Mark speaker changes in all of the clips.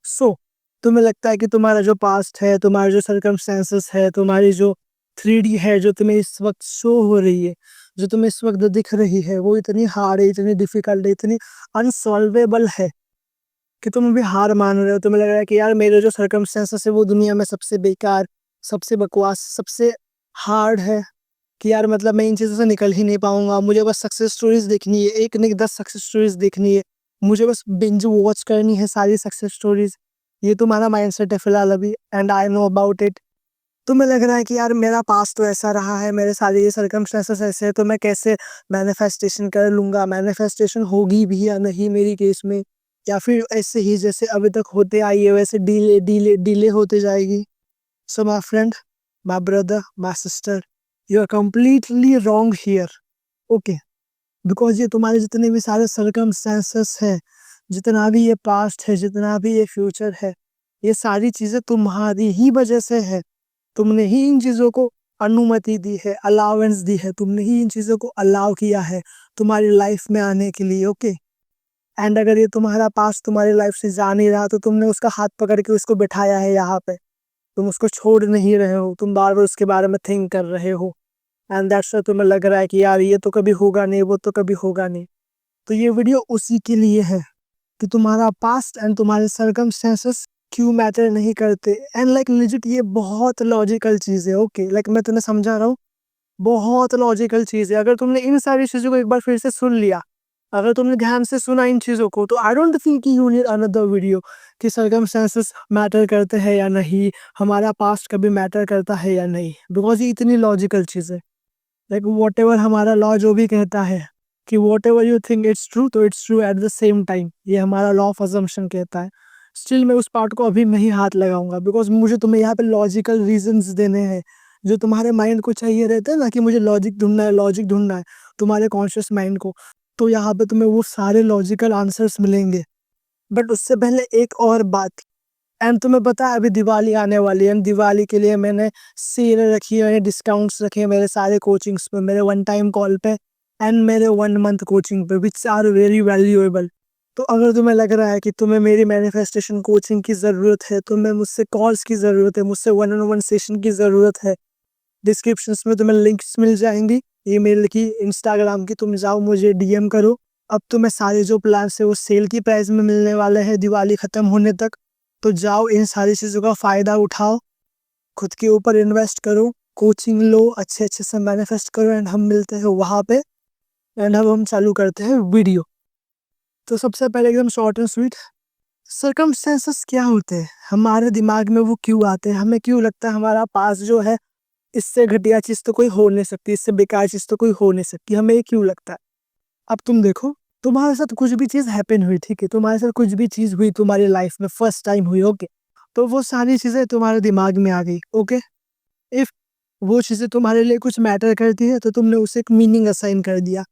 Speaker 1: सो तुम्हें लगता है कि तुम्हारा जो पास्ट है, तुम्हारे जो सर्कमस्टेंसेस है, तुम्हारी जो 3D है जो तुम्हें इस वक्त शो हो रही है, जो तुम्हें इस वक्त दिख रही है, वो इतनी हार्ड है, इतनी डिफिकल्ट है, इतनी अनसॉल्वेबल है कि तुम अभी हार मान रहे हो। तुम्हें लग रहा है कि यार मेरे जो सर्कमस्टेंसेस है वो दुनिया में सबसे बेकार, सबसे बकवास, सबसे हार्ड है, कि यार मतलब मैं इन चीज़ों से निकल ही नहीं पाऊंगा। मुझे बस सक्सेस स्टोरीज देखनी है, एक नहीं 10 सक्सेस स्टोरीज देखनी है, मुझे बस बिंज वॉच करनी है सारी सक्सेस स्टोरीज। ये तुम्हारा माइंडसेट है फिलहाल अभी, and I know about it. तुम्हें लग रहा है कि यार मेरा पास्ट तो ऐसा रहा है, मेरे सारे ये सर्कमस्टेंसेस ऐसे हैं, तो मैं कैसे मैनिफेस्टेशन कर लूंगा, मैनिफेस्टेशन होगी भी या नहीं मेरी केस में, या फिर ऐसे ही जैसे अभी तक होते आई है वैसे डीले डीले डीले होते जाएगी। So my friend, my brother, my sister, you are completely wrong here. Okay, because ये तुम्हारे जितने भी सारे सर्कमस्टेंसेस हैं, जितना भी ये पास्ट है, जितना भी ये फ्यूचर है, ये सारी चीज़ें तुम्हारी ही वजह से है। तुमने ही इन चीज़ों को अनुमति दी है, अलाउंस दी है, तुमने ही इन चीज़ों को अलाउ किया है तुम्हारी लाइफ में आने के लिए। ओके, एंड अगर ये तुम्हारा पास तुम्हारी लाइफ से जा नहीं रहा, तो तुमने उसका हाथ पकड़ के उसको बिठाया है यहाँ पे, तुम उसको छोड़ नहीं रहे हो, तुम बार बार उसके बारे में थिंक कर रहे हो, एंड दैट्स व्हाई तुम्हें लग रहा है कि यार ये तो कभी होगा नहीं, वो तो कभी होगा नहीं। तो ये वीडियो उसी के लिए है कि तुम्हारा पास्ट एंड तुम्हारे सर्कमस्टेंसेस क्यों मैटर नहीं करते। एंड लाइक लिजिट ये बहुत लॉजिकल चीज़ है। ओके, लाइक मैं तुम्हें समझा रहा हूँ, बहुत लॉजिकल चीज़ है। अगर तुमने इन सारी चीज़ों को एक बार फिर से सुन लिया, अगर तुमने ध्यान से सुना इन चीज़ों को, तो आई डोंट थिंक कि यू नीड अनदर वीडियो कि सर्कमस्टेंसेस मैटर करते हैं या नहीं, हमारा पास्ट कभी मैटर करता है या नहीं, बिकॉज ये इतनी लॉजिकल चीज़ है। लाइक वॉट एवर हमारा लॉ जो भी कहता है कि whatever you think it's true, तो it's true at the same time, ये हमारा लॉ ऑफ अजम्पशन कहता है। स्टिल मैं उस पार्ट को अभी नहीं हाथ लगाऊंगा, बिकॉज मुझे तुम्हें यहाँ पे लॉजिकल रीजंस देने हैं जो तुम्हारे माइंड को चाहिए रहता है ना, कि मुझे लॉजिक ढूंढना है, लॉजिक ढूंढना है तुम्हारे कॉन्शियस माइंड को। तो यहाँ पे तुम्हें वो सारे लॉजिकल आंसर्स मिलेंगे। बट उससे पहले एक और बात, एंड तुम्हें पता है अभी दिवाली आने वाली है, एंड दिवाली के लिए मैंने सेल रखी है, मैंने डिस्काउंट्स रखे हैं मेरे सारे कोचिंग्स पे, मेरे वन टाइम कॉल पे एंड मेरे 1 मंथ कोचिंग पे, विच आर वेरी वैल्यूएबल। तो अगर तुम्हें लग रहा है कि तुम्हें मेरी मैनिफेस्टेशन कोचिंग की ज़रूरत है, तुम्हें मुझसे कॉल्स की ज़रूरत है, मुझसे 1-on-1 सेशन की ज़रूरत है, डिस्क्रिप्शंस में तुम्हें लिंक्स मिल जाएंगी, ईमेल की, इंस्टाग्राम की, तुम जाओ मुझे डीएम करो। अब तुम्हें सारे जो प्लान है वो सेल की प्राइस में मिलने वाले हैं दिवाली ख़त्म होने तक। तो जाओ इन सारी चीज़ों का फ़ायदा उठाओ, खुद के ऊपर इन्वेस्ट करो, कोचिंग लो, अच्छे अच्छे से मैनिफेस्ट करो, एंड हम मिलते हैं वहाँ पे, एंड अब हम चालू करते हैं वीडियो। तो सबसे पहले एकदम शॉर्ट एंड स्वीट, सर्कमस्टेंसेस क्या होते हैं, हमारे दिमाग में वो क्यों आते हैं, हमें क्यों लगता है हमारा पास जो है इससे घटिया चीज़ तो कोई हो नहीं सकती, इससे बेकार चीज़ तो कोई हो नहीं सकती, हमें ये क्यों लगता है। अब तुम देखो, तुम्हारे साथ कुछ भी चीज़ हैपन हुई, ठीक है, तुम्हारे साथ कुछ भी चीज़ हुई तुम्हारी लाइफ में, फर्स्ट टाइम हुई, ओके, तो वो सारी चीज़ें तुम्हारे दिमाग में आ गई। ओके, इफ वो चीज़ें तुम्हारे लिए कुछ मैटर करती है, तो तुमने उसे एक मीनिंग असाइन कर दिया,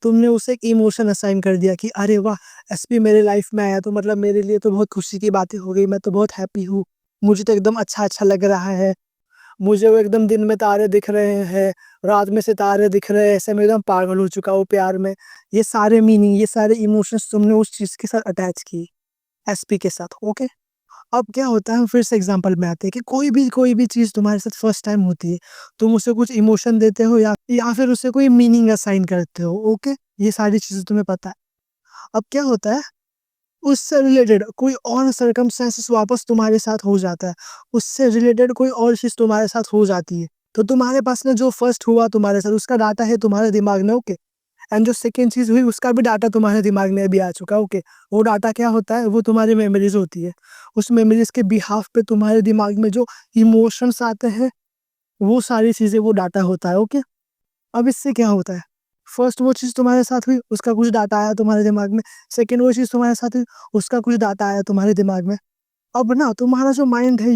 Speaker 1: तुमने उसे एक इमोशन असाइन कर दिया कि अरे वाह, एसपी मेरे लाइफ में आया तो मतलब मेरे लिए तो बहुत खुशी की बातें हो गई, मैं तो बहुत हैप्पी हूँ, मुझे तो एकदम अच्छा अच्छा लग रहा है, मुझे वो एकदम दिन में तारे दिख रहे हैं, रात में सितारे दिख रहे हैं, ऐसे मैं एकदम पागल हो चुका हूँ प्यार में। ये सारे मीनिंग, ये सारे इमोशंस तुमने उस चीज़ के साथ अटैच की, एसपी के साथ। ओके, अब क्या होता है, हम फिर से एग्जांपल में आते हैं कि कोई भी चीज़ तुम्हारे साथ फर्स्ट टाइम होती है, तुम उसे कुछ इमोशन देते हो या फिर उसे कोई मीनिंग असाइन करते हो। ओके, ये सारी चीज़ें तुम्हें पता है। अब क्या होता है, उससे रिलेटेड कोई और सर्कमस्टेंसेस वापस तुम्हारे साथ हो जाता है, उससे रिलेटेड कोई और चीज़ तुम्हारे साथ हो जाती है, तो तुम्हारे पास में जो फर्स्ट हुआ तुम्हारे साथ उसका डाटा है तुम्हारे दिमाग में। ओके, एंड जो सेकेंड चीज़ हुई उसका भी डाटा तुम्हारे दिमाग में अभी आ चुका है। ओके, वो डाटा क्या होता है, वो तुम्हारी मेमोरीज होती है, उस मेमोरीज के बिहाफ पे तुम्हारे दिमाग में जो इमोशंस आते हैं, वो सारी चीज़ें वो डाटा होता है। ओके, अब इससे क्या होता है, फर्स्ट वो चीज़ तुम्हारे साथ हुई, उसका कुछ डाटा आया तुम्हारे दिमाग में, सेकंड वो चीज़ तुम्हारे साथ हुई, उसका कुछ डाटा आया तुम्हारे दिमाग में। अब ना तुम्हारा जो माइंड है,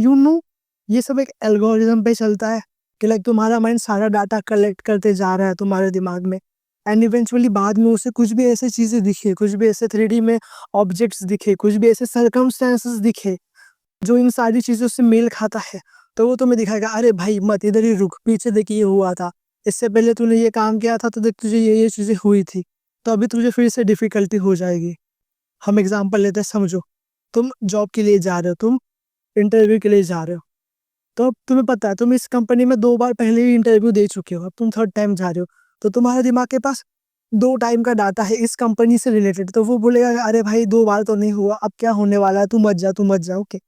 Speaker 1: ये सब एक एल्गोरिदम पे चलता है कि लाइक तुम्हारा माइंड सारा डाटा कलेक्ट करते जा रहा है तुम्हारे दिमाग में, एंड इवेंचुअली बाद में उसे कुछ भी ऐसी चीज़ें दिखे, कुछ भी ऐसे 3D में ऑब्जेक्ट्स दिखे, कुछ भी ऐसे सर्कमस्टेंसेस दिखे जो इन सारी चीज़ों से मेल खाता है, तो वो तुम्हें दिखाएगा, अरे भाई मत इधर ही रुक, पीछे देख ये हुआ था, इससे पहले तूने ये काम किया था तो देख तुझे ये चीज़ें हुई थी, तो अभी तुझे फिर से डिफ़िकल्टी हो जाएगी। हम एग्ज़ाम्पल लेते हैं, समझो। तुम जॉब के लिए जा रहे हो, तुम इंटरव्यू के लिए जा रहे हो, तो अब तुम्हें पता है तुम इस कंपनी में 2 बार पहले ही इंटरव्यू दे चुके हो, अब तुम थर्ड टाइम जा रहे हो, तो तुम्हारे दिमाग के पास 2 टाइम का डाटा है इस कंपनी से रिलेटेड, तो वो बोलेगा अरे भाई 2 बार तो नहीं हुआ, अब क्या होने वाला है, तू मत जा, ओके।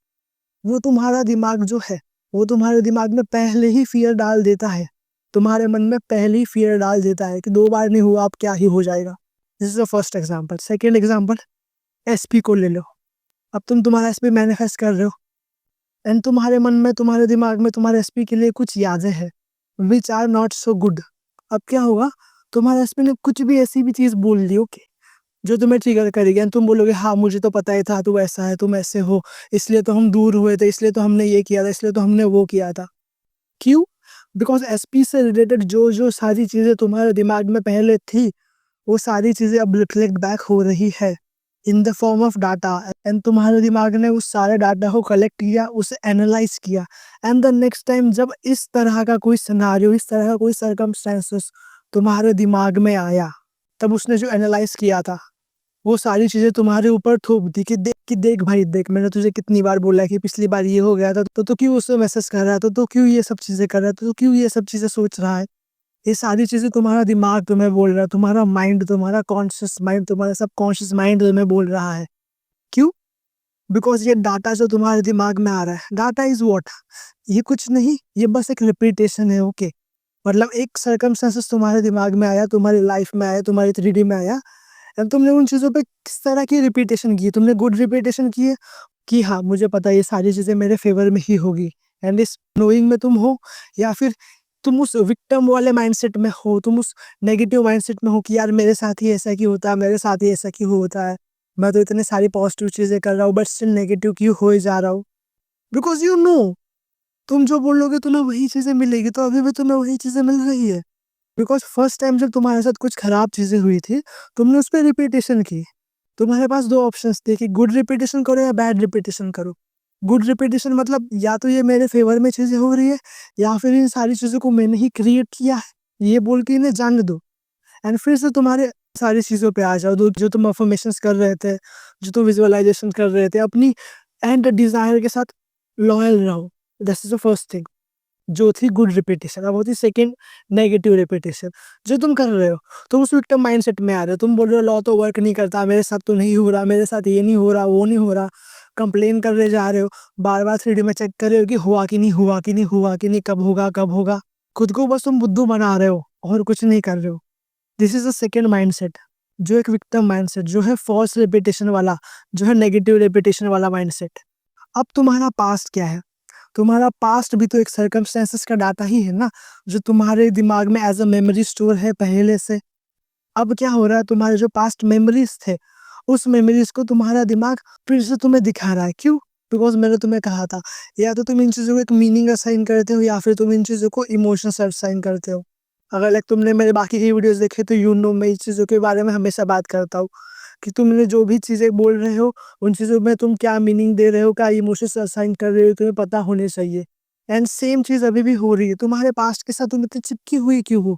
Speaker 1: वो तुम्हारा दिमाग जो है, वो तुम्हारे दिमाग में पहले ही फ़ियर डाल देता है। तुम्हारे मन में पहले ही फ़ियर डाल देता है कि 2 बार नहीं हुआ, अब क्या ही हो जाएगा। This is the first example. Second example, SP को ले लो। अब तुम तुम्हारा एसपी मैनिफेस्ट कर रहे हो एंड तुम्हारे मन में, तुम्हारे दिमाग में तुम्हारे एसपी के लिए कुछ यादें हैं, which are not so good. अब क्या होगा, तुम्हारे एसपी ने कुछ भी ऐसी भी चीज़ बोल दी, ओके, जो तुम्हें ट्रिगर करेगी एंड तुम बोलोगे हाँ, मुझे तो पता ही था तू ऐसा है, तुम ऐसे हो, इसलिए तो हम दूर हुए थे, इसलिए तो हमने ये किया था, इसलिए तो हमने वो किया था। क्यों? बिकॉज़ एसपी से रिलेटेड जो सारी चीज़ें तुम्हारे दिमाग में पहले थी, वो सारी चीज़ें अब रिफ्लेक्ट बैक हो रही है in the form of data and तुम्हारे दिमाग ने उस सारे डाटा को कलेक्ट किया, उसे एनालाइज़ किया एंड द नेक्स्ट टाइम जब इस तरह का कोई सिनेरियो, इस तरह का कोई सर्कमस्टेंसेस तुम्हारे दिमाग में आया, तब उसने जो एनालाइज़ किया था, वो सारी चीज़ें तुम्हारे ऊपर थोप दी कि देख भाई देख, मैंने तुझे कितनी बार बोला है कि पिछली बार ये हो गया था, तो तू क्यों उससे मैसेज कर रहा है, तो क्यों ये सब चीज़ें कर रहा है, तो क्यों ये सब चीज़ें सोच रहा है। ये सारी चीज़ें तुम्हारा दिमाग तुम्हें बोल रहा है, तुम्हारा माइंड, तुम्हारा कॉन्शियस माइंड, तुम्हारा सबकॉन्शियस माइंड तुम्हें बोल रहा है। क्यों? बिकॉज़ ये डाटा जो तुम्हारे दिमाग में आ रहा है, डाटा इज़ व्हाट? ये कुछ नहीं, ये बस एक रिपीटेशन है, ओके। मतलब एक सर्कमस्टेंसेस तुम्हारे दिमाग में आया, तुम्हारी लाइफ में आया, तुम्हारी 3D में आया एंड तुमने उन चीज़ों पे किस तरह की रिपीटेशन की? तुमने गुड रिपीटेशन की है कि हाँ, मुझे पता है ये सारी चीज़ें मेरे फ़ेवर में ही होगी एंड इस नोइंग में तुम हो, या फिर तुम उस विक्टिम वाले माइंडसेट में हो, तुम उस नेगेटिव माइंडसेट में हो कि यार मेरे साथ ही ऐसा क्यों होता है, मेरे साथ ही ऐसा क्यों होता है? मैं तो इतनी सारी पॉजिटिव चीज़ें कर रहा हूँ बट स्टिल नेगेटिव क्यों होए जा रहा हूँ? बिकॉज़ यू नो, तुम जो बोलोगे तुम्हें वही चीज़ें मिलेगी, तो अभी भी तुम्हें वही चीज़ें मिल रही है। बिकॉज़ फर्स्ट टाइम जब तुम्हारे साथ कुछ खराब चीज़ें हुई थी, तुमने उस पे रिपीटेशन की। तुम्हारे पास 2 ऑप्शंस थे कि गुड रिपीटेशन करो या बैड रिपीटेशन करो। गुड रिपीटेशन मतलब या तो ये मेरे फ़ेवर में चीज़ें हो रही है या फिर इन सारी चीज़ों को मैंने ही क्रिएट किया है, ये बोल के इन्हें जाने दो एंड फिर से तुम्हारे सारी चीज़ों पे आ जाओ, दो जो तुम अफ़र्मेशंस कर रहे थे, जो तुम विज़ुअलाइज़ेशन कर रहे थे, अपनी एंड डिज़ायर के साथ लॉयल रहो। That's is the first thing. जो थी गुड रिपीटेशन, अब होती सेकंड नेगेटिव रिपीटेशन। जो तुम कर रहे हो, तुम उस विक्टिम माइंडसेट में आ रहे हो, तुम बोल रहे हो लॉ तो वर्क नहीं करता, मेरे साथ तो नहीं हो रहा, मेरे साथ ये नहीं हो रहा, वो नहीं हो रहा, कंप्लेन करने जा रहे हो, बार बार 3D में चेक कर रहे हो कि हुआ कि नहीं हुआ कि नहीं हुआ कि नहीं, कब होगा कब होगा। खुद को बस तुम बुद्धू बना रहे हो और कुछ नहीं कर रहे हो। This is the second mindset, जो एक विक्टिम माइंडसेट, जो है फॉल्स रिपीटेशन वाला, जो है नेगेटिव रिपीटेशन वाला माइंडसेट। अब तुम्हारा पास्ट क्या है? तुम्हारा पास्ट भी तो एक सर्कमस्टेंसेस का डाटा ही है ना, जो तुम्हारे दिमाग में एज अ मेमोरी स्टोर है पहले से। अब क्या हो रहा है, तुम्हारे जो पास्ट मेमोरीज थे, उस मेमोरीज को तुम्हारा दिमाग फिर से तुम्हें दिखा रहा है। क्यों? बिकॉज मैंने तुम्हें कहा था, या तो तुम इन चीज़ों को एक मीनिंग असाइन करते हो या फिर तुम इन चीज़ों को इमोशंस असाइन करते हो। अगर लाइक तुमने मेरे बाकी की वीडियोस देखे तो यू नो, मैं इस चीज़ों के बारे में हमेशा बात करता हूँ कि तुमने जो भी चीज़ें बोल रहे हो, उन चीज़ों में तुम क्या मीनिंग दे रहे हो, क्या इमोशंस असाइन कर रहे हो, तुम्हें पता होने चाहिए। एंड सेम चीज़ अभी भी हो रही है तुम्हारे पास्ट के साथ। तुम इतनी चिपकी हुई क्यों हो?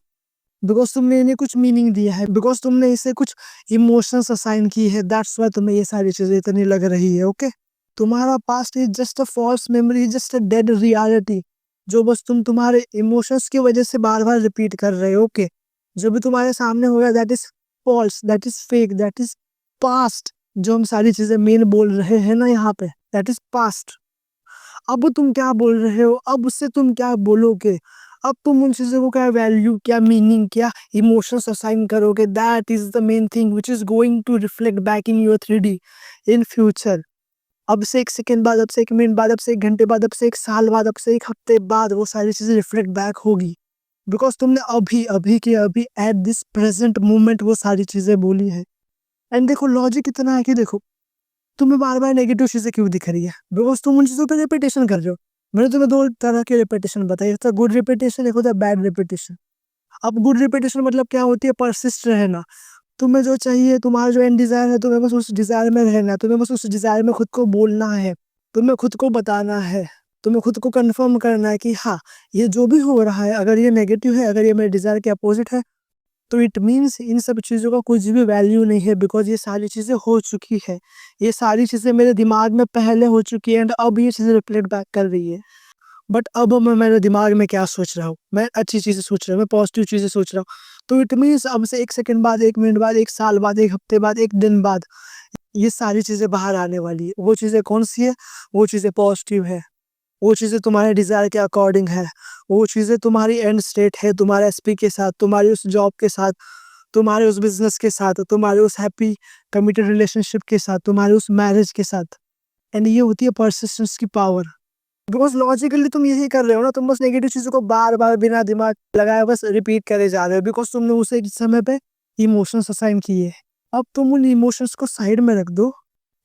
Speaker 1: बिकॉज तुमने इन्हें कुछ मीनिंग दिया है, बिकॉज तुमने इसे कुछ इमोशंस असाइन की है, दैट्स वाई तुम्हें ये सारी चीज़ें इतनी लग रही है, ओके। तुम्हारा past is just a false memory, just a dead reality, जो बस तुम्हारे इमोशंस की वजह से बार बार रिपीट कर रहे हो, ओके। जो भी तुम्हारे सामने हो गया that is false, that is fake, that is past. जो हम सारी चीजें मेन बोल रहे हैं ना यहाँ पे, दैट इज पास्ट। अब तुम क्या बोल रहे हो, अब उससे तुम क्या बोलोगे, अब तुम उन चीज़ों को क्या वैल्यू, क्या मीनिंग, क्या इमोशंस असाइन करोगे, that is the main thing which is going to reflect back in your 3D in future. अब से 1 सेकंड बाद, अब से 1 मिनट बाद, अब से 1 घंटे बाद, अब से 1 साल बाद, अब से 1 हफ्ते बाद वो सारी चीज़ें रिफ्लेक्ट बैक होगी। बिकॉज तुमने अभी अभी के अभी एट दिस प्रेजेंट मोमेंट वो सारी चीज़ें बोली है। एंड देखो लॉजिक इतना है कि देखो, तुम्हें बार-बार नेगेटिव चीज़ें क्यों दिख रही है? बिकॉज़ तुम उन चीज़ों पे रिपीटेशन कर रहे हो। मैंने तुम्हें 2 तरह की रिपीटेशन बताई, एक होता है गुड रिपीटेशन, एक होता है बैड रिपीटेशन। अब गुड रिपीटेशन मतलब क्या होती है? परसिस्ट रहना। तुम्हें जो चाहिए, तुम्हारा जो एंड डिज़ायर है, तुम्हें बस उस डिज़ायर में रहना है, तुम्हें बस उस डिज़ायर में खुद को बोलना है, तुम्हें खुद को बताना है, तुम्हें खुद को कन्फर्म करना है कि हाँ, ये जो भी हो रहा है, अगर ये नेगेटिव है, अगर ये मेरे डिज़ायर के अपोज़िट है, तो इट मीन्स इन सब चीज़ों का कुछ भी वैल्यू नहीं है, बिकॉज़ ये सारी चीज़ें हो चुकी है। ये सारी चीज़ें मेरे दिमाग में पहले हो चुकी है एंड अब ये चीज़ें रिफ्लेक्ट बैक कर रही है। बट अब मैं मेरे दिमाग में क्या सोच रहा हूँ, मैं अच्छी चीज़ें सोच रहा हूँ, मैं पॉजिटिव चीज़ें सोच रहा हूँ। तो इट मीन्स अब से 1 सेकंड बाद, 1 मिनट बाद, 1 साल बाद, 1 हफ्ते बाद, 1 दिन बाद ये सारी चीज़ें बाहर आने वाली है। वो चीज़ें कौन-सी है? वो चीज़ें पॉजिटिव है। वो चीज़ें तुम्हारे डिज़ायर के अकॉर्डिंग है। वो चीज़ें तुम्हारी एंड स्टेट है, तुम्हारे एसपी के साथ, तुम्हारी उस जॉब के साथ, तुम्हारे उस बिज़नेस के साथ, तुम्हारे उस हैप्पी कमिटेड रिलेशनशिप के साथ, तुम्हारे उस मैरिज के साथ। एंड ये होती है पर्सिस्टेंस की पावर। बिकॉज़ लॉजिकली तुम यही कर रहे हो ना, तुम बस नेगेटिव चीज़ों को बार-बार बिना दिमाग लगाए बस रिपीट करे जा रहे हो, बिकॉज़ तुमने उसे एक समय पे इमोशंस असाइन किए हैं। अब तुम उन इमोशंस को साइड में रख दो,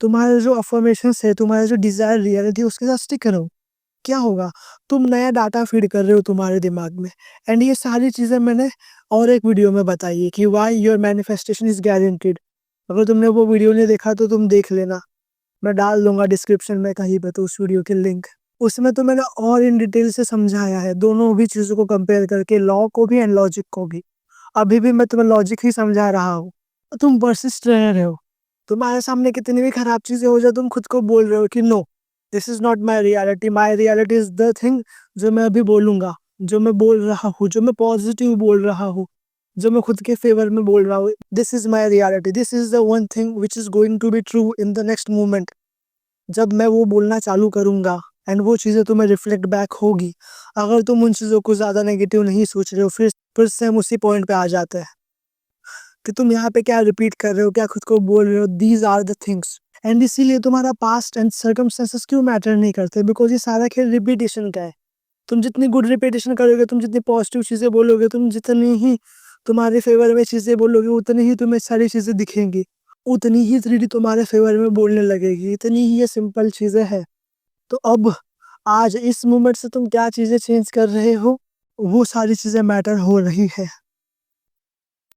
Speaker 1: तुम्हारे जो अफ़र्मेशंस है, तुम्हारे जो डिज़ायर रियलिटी है उसके साथ स्टिक करो। क्या होगा? तुम नया डाटा फ़ीड कर रहे हो तुम्हारे दिमाग में, एंड ये सारी चीज़ें मैंने और एक वीडियो में बताई है कि why your manifestation is guaranteed. अगर तुमने वो वीडियो नहीं देखा तो तुम देख लेना। मैं डाल दूँगा डिस्क्रिप्शन में कहीं पे तो उस वीडियो की लिंक। उसमें तो मैंने और इन डिटेल से समझाया है, दोनों भी चीज़ों को कंपेयर करके, लॉ को भी एंड लॉजिक को भी। अभी भी मैं तुम्हें लॉजिक ही समझा रहा हूँ। तुम पर्सिस्ट रह रहे हो। तुम्हारे सामने कितनी भी खराब चीज़ें हो जाए, तुम खुद को बोल रहे हो कि no, this is not my reality is the thing जो मैं अभी बोलूँगा, जो मैं बोल रहा हूँ, जो मैं पॉज़िटिव बोल रहा हूँ, जो मैं खुद के फ़ेवर में बोल रहा हूँ। This is my reality, this is the one thing which is going to be true in the next moment. जब मैं वो बोलना चालू करूँगा एंड वो चीज़ें तुम्हें रिफ्लेक्ट बैक होगी। अगर तुम उन चीज़ों को ज़्यादा नेगेटिव नहीं सोच रहे हो, फिर से हम उसी पॉइंट पे आ जाते हैं कि तुम यहाँ पे क्या रिपीट कर रहे हो, क्या खुद को बोल रहे हो, these are the things. And इसीलिए तुम्हारा पास्ट एंड सर्कमस्टेंसेस क्यों मैटर नहीं करते, बिकॉज़ ये सारा खेल रिपीटिशन का है। तुम जितनी गुड रिपीटिशन करोगे, तुम जितनी पॉजिटिव चीज़ें बोलोगे, तुम जितनी ही तुम्हारे फ़ेवर में चीज़ें बोलोगे, उतनी ही तुम्हें सारी चीज़ें दिखेंगी। उतनी ही 3D तुम्हारे फ़ेवर में बोलने लगेगी। इतनी ही ये सिंपल चीज़ें हैं। तो अब आज इस मोमेंट से तुम क्या चीज़ें चेंज कर रहे हो, वो सारी चीज़ें मैटर हो रही है।